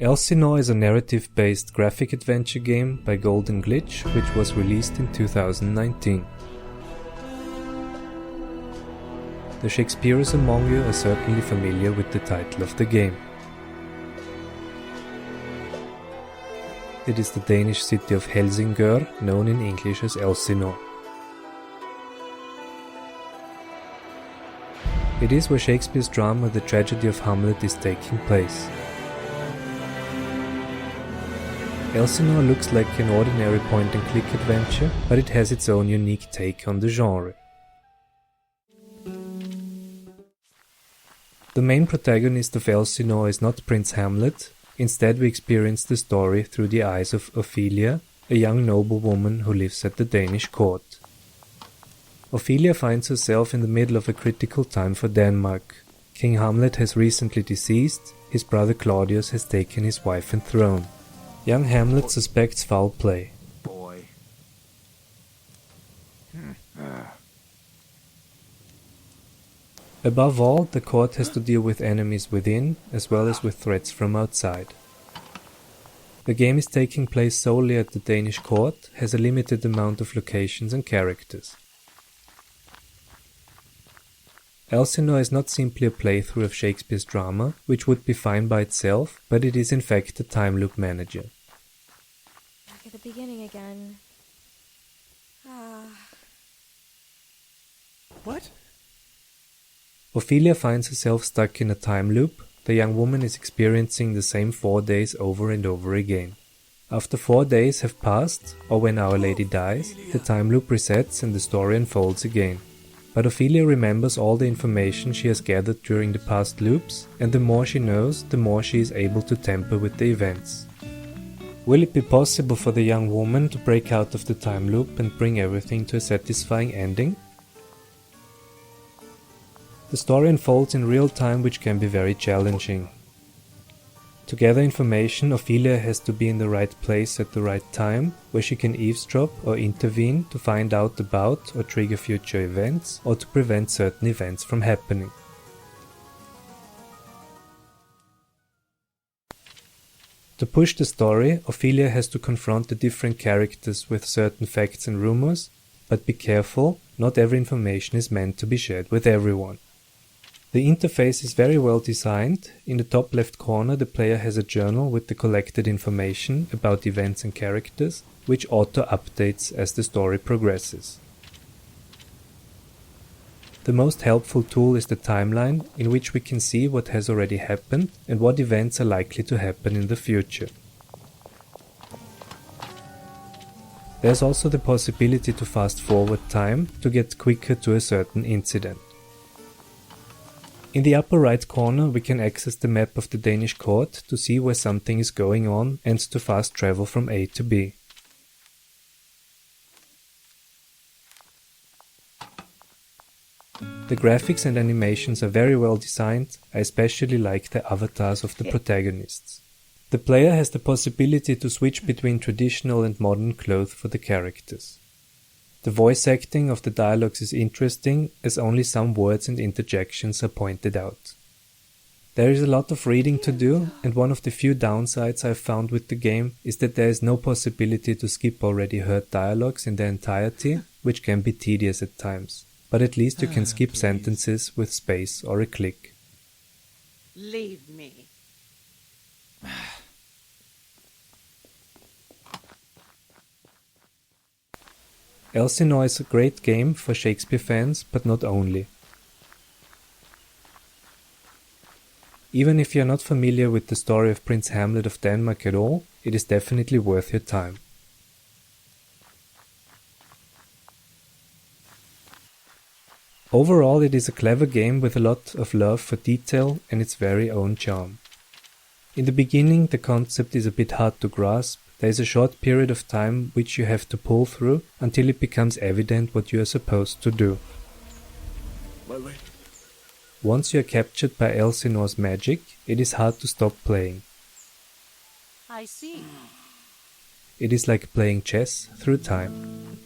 Elsinore is a narrative-based graphic adventure game by Golden Glitch, which was released in 2019. The Shakespeareans among you are certainly familiar with the title of the game. It is the Danish city of Helsingør, known in English as Elsinore. It is where Shakespeare's drama The Tragedy of Hamlet is taking place. Elsinore looks like an ordinary point-and-click adventure, but it has its own unique take on the genre. The main protagonist of Elsinore is not Prince Hamlet. Instead, we experience the story through the eyes of Ophelia, a young noblewoman who lives at the Danish court. Ophelia finds herself in the middle of a critical time for Denmark. King Hamlet has recently deceased, his brother Claudius has taken his wife and throne. Young Hamlet suspects foul play. Boy. Above all, the court has to deal with enemies within, as well as with threats from outside. The game is taking place solely at the Danish court, has a limited amount of locations and characters. Elsinore is not simply a playthrough of Shakespeare's drama, which would be fine by itself, but it is in fact a time loop manager. Back at the beginning again. What? Ophelia finds herself stuck in a time loop. The young woman is experiencing the same 4 days over and over again. After 4 days have passed, or when Our Lady dies, the time loop resets and the story unfolds again. But Ophelia remembers all the information she has gathered during the past loops, and the more she knows, the more she is able to tamper with the events. Will it be possible for the young woman to break out of the time loop and bring everything to a satisfying ending? The story unfolds in real time, which can be very challenging. To gather information, Ophelia has to be in the right place at the right time, where she can eavesdrop or intervene to find out about or trigger future events, or to prevent certain events from happening. To push the story, Ophelia has to confront the different characters with certain facts and rumors, but be careful, not every information is meant to be shared with everyone. The interface is very well designed. In the top left corner, the player has a journal with the collected information about events and characters, which auto-updates as the story progresses. The most helpful tool is the timeline, in which we can see what has already happened and what events are likely to happen in the future. There's also the possibility to fast forward time to get quicker to a certain incident. In the upper right corner, we can access the map of the Danish court to see where something is going on and to fast travel from A to B. The graphics and animations are very well designed. I especially like the avatars of the protagonists. The player has the possibility to switch between traditional and modern clothes for the characters. The voice acting of the dialogues is interesting, as only some words and interjections are pointed out. There is a lot of reading to do, and one of the few downsides I've found with the game is that there is no possibility to skip already heard dialogues in their entirety, which can be tedious at times. But at least you can skip sentences with space or a click. Leave me. Elsinore is a great game for Shakespeare fans, but not only. Even if you are not familiar with the story of Prince Hamlet of Denmark at all, it is definitely worth your time. Overall, it is a clever game with a lot of love for detail and its very own charm. In the beginning, the concept is a bit hard to grasp. There is a short period of time which you have to pull through until it becomes evident what you are supposed to do. Once you are captured by Elsinore's magic, it is hard to stop playing. I see. It is like playing chess through time.